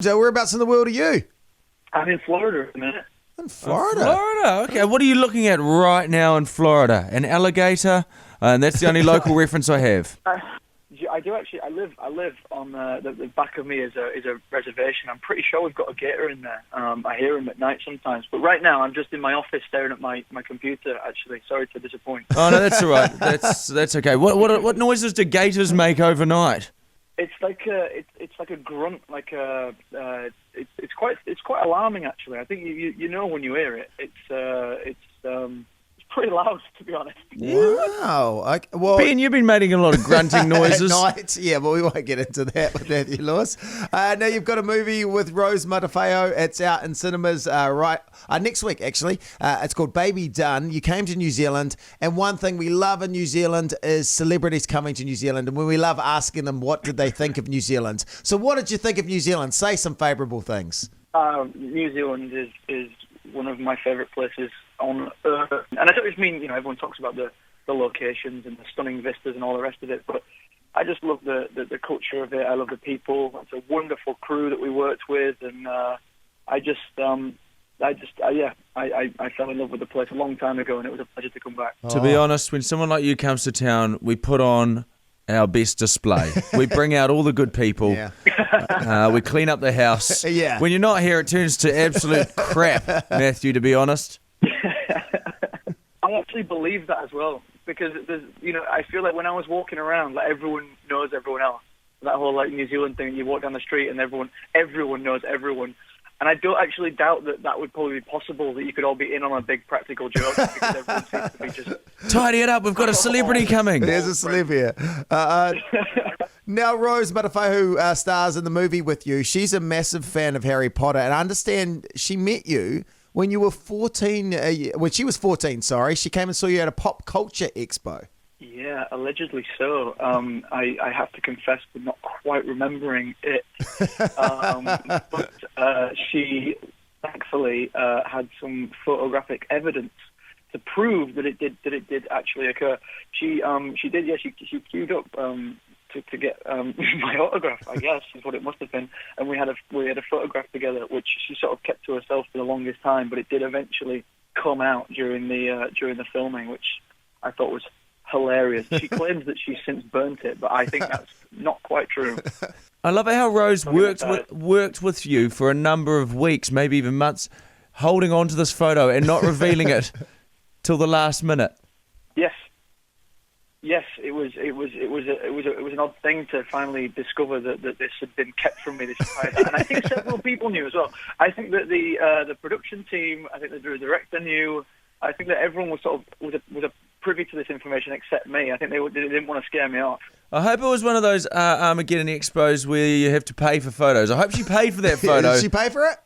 So whereabouts in the world are you? I'm in Florida at the minute. In Florida. Florida. Okay, what are you looking at right now in Florida? An alligator? And that's the only local reference I have. I do actually. I live on the back of me is a reservation. I'm pretty sure we've got a gator in there. I hear him at night sometimes. But right now, I'm just in my office staring at my computer. Actually, sorry to disappoint. Oh no, that's all right. That's okay. What noises do gators make overnight? It's like a grunt, it's quite alarming actually. I think you know when you hear it. It's pretty loud, to be honest. Wow. Ben, you've been making a lot of grunting noises. At night. Yeah, but we won't get into that with Matthew Lewis. Now you've got a movie with Rose Matafeo. It's out in cinemas next week, actually. It's called Baby Done. You came to New Zealand, and one thing we love in New Zealand is celebrities coming to New Zealand, and we love asking them what did they think of New Zealand. So what did you think of New Zealand? Say some favourable things. New Zealand is one of my favourite places on earth. And I don't just mean, everyone talks about the locations and the stunning vistas and all the rest of it, but I just love the culture of it. I love the people. It's a wonderful crew that we worked with, and I fell in love with the place a long time ago, and it was a pleasure to come back. To be honest, when someone like you comes to town, we put on our best display. We bring out all the good people. Yeah. We clean up the house. Yeah. When you're not here, it turns to absolute crap, Matthew, to be honest. I actually believe that as well, because I feel like when I was walking around, like everyone knows everyone else. That whole New Zealand thing, you walk down the street and everyone knows everyone. And I don't actually doubt that would probably be possible, that you could all be in on a big practical joke, because everyone seems to be just... Tidy it up, we've got a celebrity coming. There's a celeb here. Now, Rose Matafeo, who stars in the movie with you, she's a massive fan of Harry Potter, and I understand she met you when you were 14, when she was 14, sorry. She came and saw you at a pop culture expo. Yeah, allegedly so. I have to confess to not quite remembering it. But she thankfully had some photographic evidence to prove that it did actually occur. She queued up to get my autograph, I guess, is what it must have been. And we had a photograph together, which she sort of kept to herself for the longest time, but it did eventually come out during the filming, which I thought was hilarious. She claims that she's since burnt it, but I think that's not quite true. I love how Rose worked with you for a number of weeks, maybe even months, holding on to this photo and not revealing it till the last minute. Yes, it was an odd thing to finally discover that this had been kept from me this entire time. And I think several people knew as well. I think that the production team, I think the director knew. I think that everyone was was privy to this information except me. I think they didn't want to scare me off. I hope it was one of those Armageddon expos where you have to pay for photos. I hope she paid for that photo. Did she pay for it?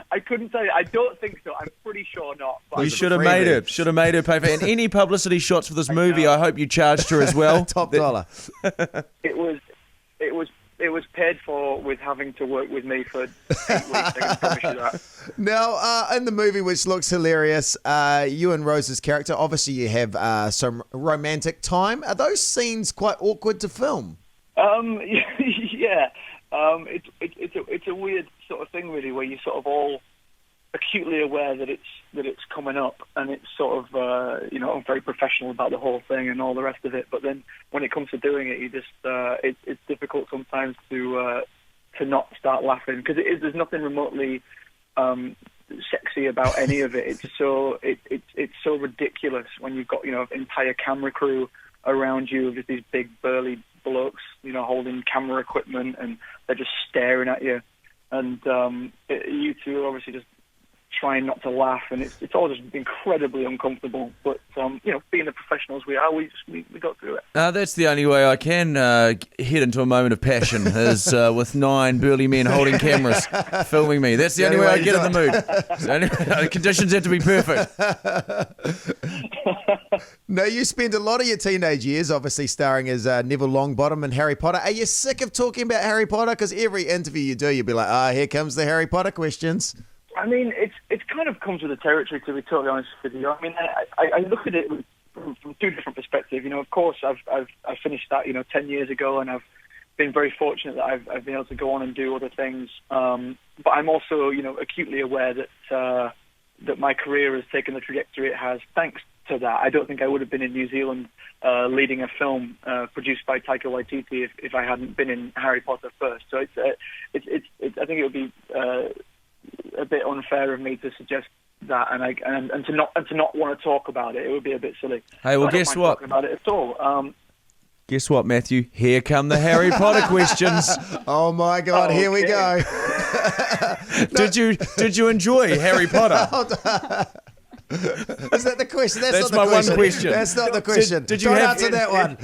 I couldn't tell you. I don't think so. I'm pretty sure not. But You should have made her pay for it. And any publicity shots for this movie, I hope you charged her as well. Top dollar. It was paid for with having to work with me for 8 weeks. I can promise you that. Now, in the movie, which looks hilarious, you and Rose's character, obviously you have some romantic time. Are those scenes quite awkward to film? Yeah. It's a weird sort of thing, really, where you're sort of all acutely aware that it's coming up, and it's sort of I'm very professional about the whole thing and all the rest of it. But then when it comes to doing it, you just it's difficult sometimes to not start laughing, because there's nothing remotely sexy about any of it. It's so ridiculous when you've got an entire camera crew around you, just these big burly blokes, holding camera equipment, and they're just staring at you. And you two are obviously just trying not to laugh, and it's all just incredibly uncomfortable. But being the professionals we are, we got through it. That's the only way I can head into a moment of passion is with 9 burly men holding cameras, filming me. That's the only way I get in the mood. The conditions have to be perfect. Now, you spent a lot of your teenage years obviously starring as Neville Longbottom in Harry Potter. Are you sick of talking about Harry Potter? Because every interview you do, you'll be like, here comes the Harry Potter questions. I mean, it kind of comes with the territory, to be totally honest with you. I mean, I look at it from two different perspectives. Of course, I've finished that 10 years ago, and I've been very fortunate that I've been able to go on and do other things. But I'm also, acutely aware that that my career has taken the trajectory it has thanks to that. I don't think I would have been in New Zealand leading a film produced by Taika Waititi if I hadn't been in Harry Potter first. So I think it would be a bit unfair of me to suggest that, and to not want to talk about it. It would be a bit silly. Hey, well, I don't guess mind what? talking about it at all. Guess what, Matthew? Here come the Harry Potter questions. Oh my God, here we go. Did you enjoy Harry Potter? Is that the question? That's not the my question. one question. That's not the question. Did you Don't have- answer that one.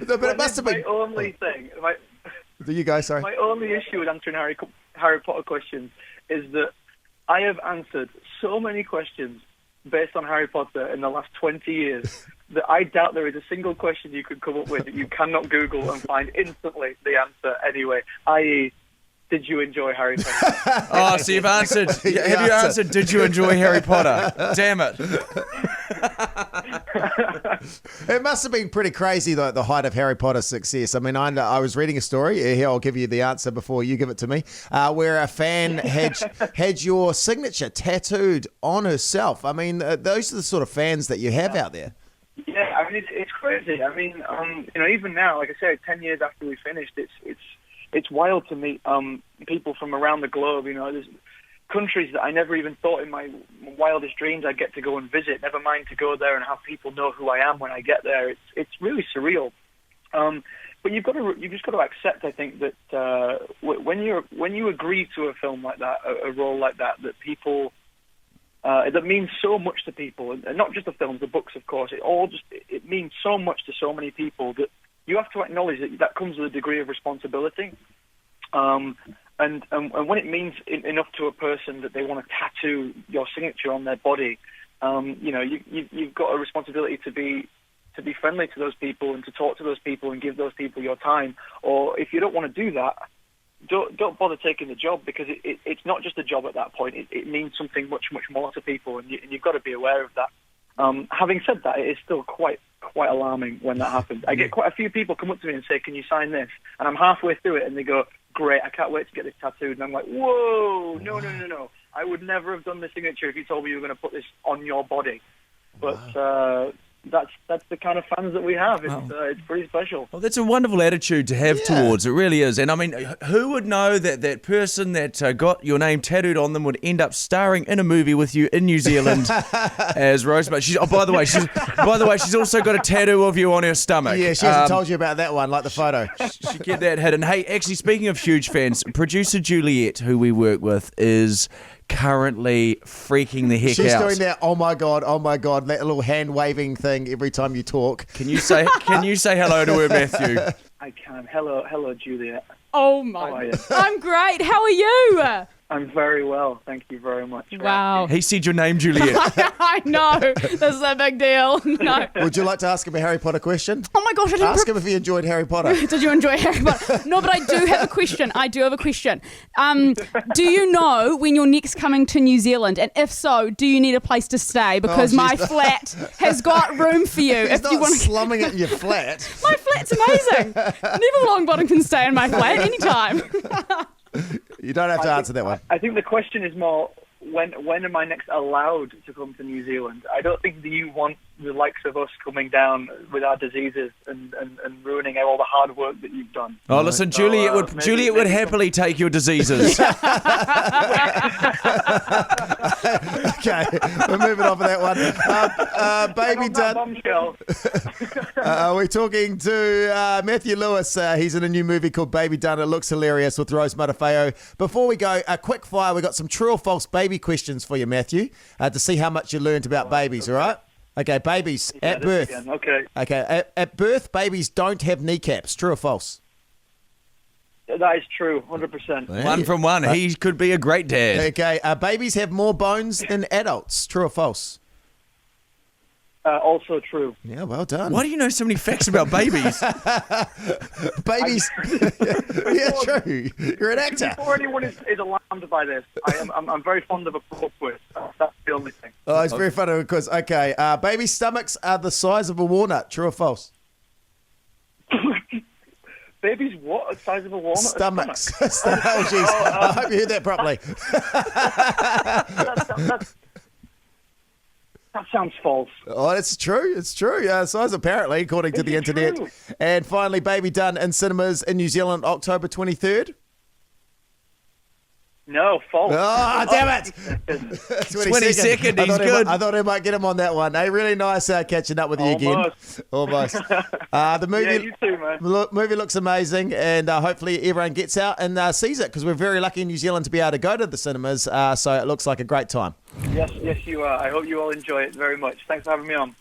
No, but it must have been. My only thing. There you go. Sorry. My only issue with answering Harry Potter questions is that I have answered so many questions based on Harry Potter in the last 20 years that I doubt there is a single question you could come up with that you cannot Google and find instantly the answer anyway, i.e., did you enjoy Harry Potter? Oh, so you've answered. Have you answered, did you enjoy Harry Potter? Damn it. It must have been pretty crazy, though, at the height of Harry Potter's success. I mean, I was reading a story. Here, I'll give you the answer before you give it to me. Where a fan had your signature tattooed on herself. I mean, those are the sort of fans that you have out there. Yeah, I mean, it's crazy. I mean, even now, like I said, 10 years after we finished, it's wild to meet people from around the globe. There's countries that I never even thought in my wildest dreams I'd get to go and visit. Never mind to go there and have people know who I am when I get there. It's really surreal. But you've just got to accept, I think, that when you agree to a film like that, a role like that, that people. That means so much to people, and not just the films, the books, of course. It means so much to so many people that you have to acknowledge that comes with a degree of responsibility. And when it means enough to a person that they want to tattoo your signature on their body, you've got a responsibility to be friendly to those people and to talk to those people and give those people your time. Or if you don't want to do that, don't bother taking the job, because it's not just a job at that point. It means something much, much more to people, and you've got to be aware of that. Having said that, it is still quite alarming when that happens. I get quite a few people come up to me and say, "Can you sign this?" And I'm halfway through it, and they go, "Great, I can't wait to get this tattooed." And I'm like, "Whoa, no! I would never have done the signature if you told me you were going to put this on your body." But that's the kind of fans that we have. It's pretty special. Well, that's a wonderful attitude to have towards it, really is. And I mean, who would know that person that got your name tattooed on them would end up starring in a movie with you in New Zealand as Rose? But by the way, she's also got a tattoo of you on her stomach. Yeah, she hasn't told you about that one, like the photo. She get that hidden. Hey, actually, speaking of huge fans, producer Juliet, who we work with, is currently freaking the heck out. She's doing that, oh my god, that little hand waving thing every time you talk. Can you say hello to her, Matthew? I can. Hello, Juliet. Oh my! I'm great. How are you? I'm very well, thank you very much. Wow. He said your name, Juliet. I know. This is a big deal. No. Would you like to ask him a Harry Potter question? Oh my gosh, I didn't Ask him if he enjoyed Harry Potter. Did you enjoy Harry Potter? No, but I do have a question. Do you know when you're next coming to New Zealand? And if so, do you need a place to stay? Because my flat has got room for you. He's not slumming it in your flat. My flat's amazing. Neville Longbottom can stay in my flat anytime. You don't have to answer that one. I think the question is more, when am I next allowed to come to New Zealand? I don't think that you want the likes of us coming down with our diseases and ruining all the hard work that you've done. Oh, listen, Juliet would happily take your diseases. Okay, we're moving on for that one. Baby Dun. We're talking to Matthew Lewis. He's in a new movie called Baby Dun. It looks hilarious with Rose Matafeo. Before we go, a quick fire. We've got some true or false baby questions for you, Matthew, to see how much you learned about babies, all right? Okay, babies at birth. Okay, at birth, babies don't have kneecaps. True or false? That is true, 100%. One from one. He could be a great dad. Okay, babies have more bones than adults. True or false? Also true. Yeah, well done. Why do you know so many facts about babies? Babies. Yeah, true. You're an actor. Before anyone is alarmed by this, I'm very fond of a plot twist. That's the only thing. Oh, it's very funny because, okay, baby stomachs are the size of a walnut. True or false? baby's what? The size of a walnut? Stomachs. Oh, jeez. I hope you heard that properly. That sounds false. Oh, it's true. It's true. Size apparently, according to the internet. True? And finally, Baby Done in cinemas in New Zealand, October 23rd. No, false. Oh, damn it. 22nd, he's good. I thought I might get him on that one. Hey, really nice catching up with you again. Almost. The movie, Yeah, you too, man. movie looks amazing, and hopefully everyone gets out and sees it, because we're very lucky in New Zealand to be able to go to the cinemas, so it looks like a great time. Yes, you are. I hope you all enjoy it very much. Thanks for having me on.